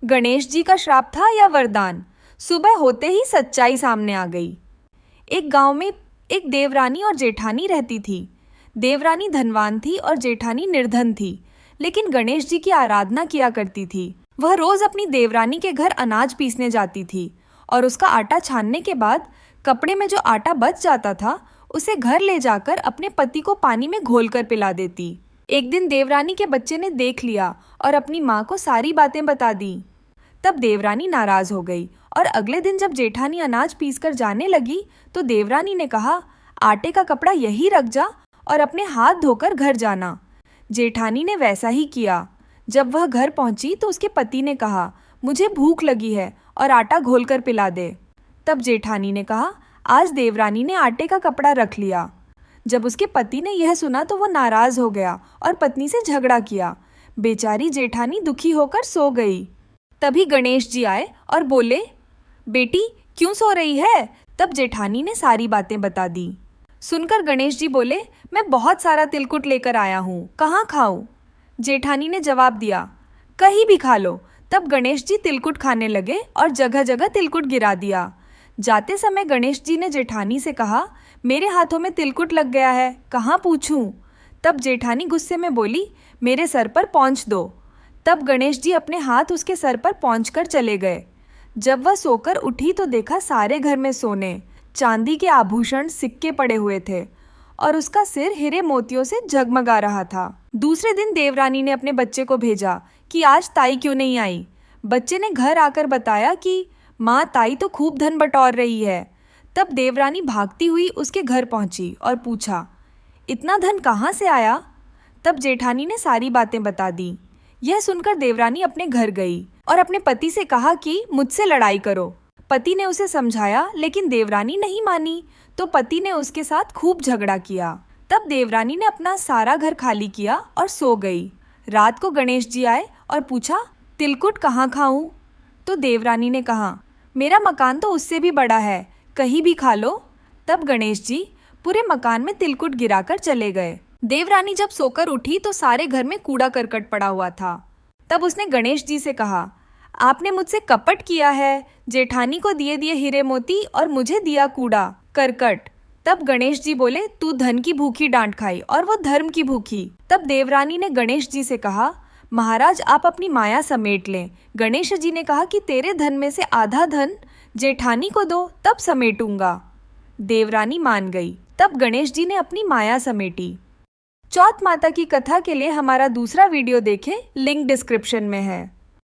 गणेश जी का श्राप था या वरदान? सुबह होते ही सच्चाई सामने आ गई। एक गांव में एक देवरानी और जेठानी रहती थी। देवरानी धनवान थी और जेठानी निर्धन थी, लेकिन गणेश जी की आराधना किया करती थी। वह रोज अपनी देवरानी के घर अनाज पीसने जाती थी और उसका आटा छानने के बाद कपड़े में जो आटा बच जाता था उसे घर ले जाकर अपने पति को पानी में घोलकर पिला देती। एक दिन देवरानी के बच्चे ने देख लिया और अपनी माँ को सारी बातें बता दी। तब देवरानी नाराज हो गई और अगले दिन जब जेठानी अनाज पीसकर जाने लगी तो देवरानी ने कहा, आटे का कपड़ा यही रख जा और अपने हाथ धोकर घर जाना। जेठानी ने वैसा ही किया। जब वह घर पहुंची तो उसके पति ने कहा, मुझे भूख लगी है और आटा घोलकर पिला दे। तब जेठानी ने कहा, आज देवरानी ने आटे का कपड़ा रख लिया। जब उसके पति ने यह सुना तो वह नाराज हो गया और पत्नी से झगड़ा किया। बेचारी जेठानी दुखी होकर सो गई। तभी गणेश जी आए और बोले, बेटी क्यों सो रही है? तब जेठानी ने सारी बातें बता दी। सुनकर गणेश जी बोले, मैं बहुत सारा तिलकुट लेकर आया हूँ, कहाँ खाऊं? जेठानी ने जवाब दिया, कहीं भी खा लो। तब गणेश जी तिलकुट खाने लगे और जगह जगह तिलकुट गिरा दिया। जाते समय गणेश जी ने जेठानी से कहा, मेरे हाथों में तिलकुट लग गया है, कहाँ पूछूं? तब जेठानी गुस्से में बोली, मेरे सर पर पोंछ दो। तब गणेश जी अपने हाथ उसके सर पर पोंछ कर चले गए। जब वह सोकर उठी तो देखा सारे घर में सोने, चांदी के आभूषण, सिक्के पड़े हुए थे और उसका सिर हीरे मोतियों से जगमगा रहा था। दूसरे दिन देवरानी ने अपने बच्चे को भेजा कि आज ताई क्यों नहीं आई। बच्चे ने घर आकर बताया कि माँ, ताई तो खूब धन बटोर रही है। तब देवरानी भागती हुई उसके घर पहुंची और पूछा, इतना धन कहाँ से आया? तब जेठानी ने सारी बातें बता दी। यह सुनकर देवरानी अपने घर गई और अपने पति से कहा कि मुझसे लड़ाई करो। पति ने उसे समझाया, लेकिन देवरानी नहीं मानी तो पति ने उसके साथ खूब झगड़ा किया। तब देवरानी ने अपना सारा घर खाली किया और सो गई। रात को गणेश जी आए और पूछा, तिलकुट कहाँ खाऊं? तो देवरानी ने कहा, मेरा मकान तो उससे भी बड़ा है, कहीं भी खा लो। तब गणेश जी पूरे मकान में तिलकुट गिराकर चले गए। देवरानी जब सोकर उठी तो सारे घर में कूड़ा करकट पड़ा हुआ था। तब उसने गणेश जी से कहा, आपने मुझसे कपट किया है, जेठानी को दिए हीरे मोती और मुझे दिया कूड़ा करकट। तब गणेश जी बोले, तू धन की भूखी डांट खाई और वो धर्म की भूखी। तब देवरानी ने गणेश जी से कहा, महाराज आप अपनी माया समेट लें। गणेश जी ने कहा कि तेरे धन में से आधा धन जेठानी को दो, तब समेटूंगा। देवरानी मान गई। तब गणेश जी ने अपनी माया समेटी। चौथ माता की कथा के लिए हमारा दूसरा वीडियो देखें, लिंक डिस्क्रिप्शन में है।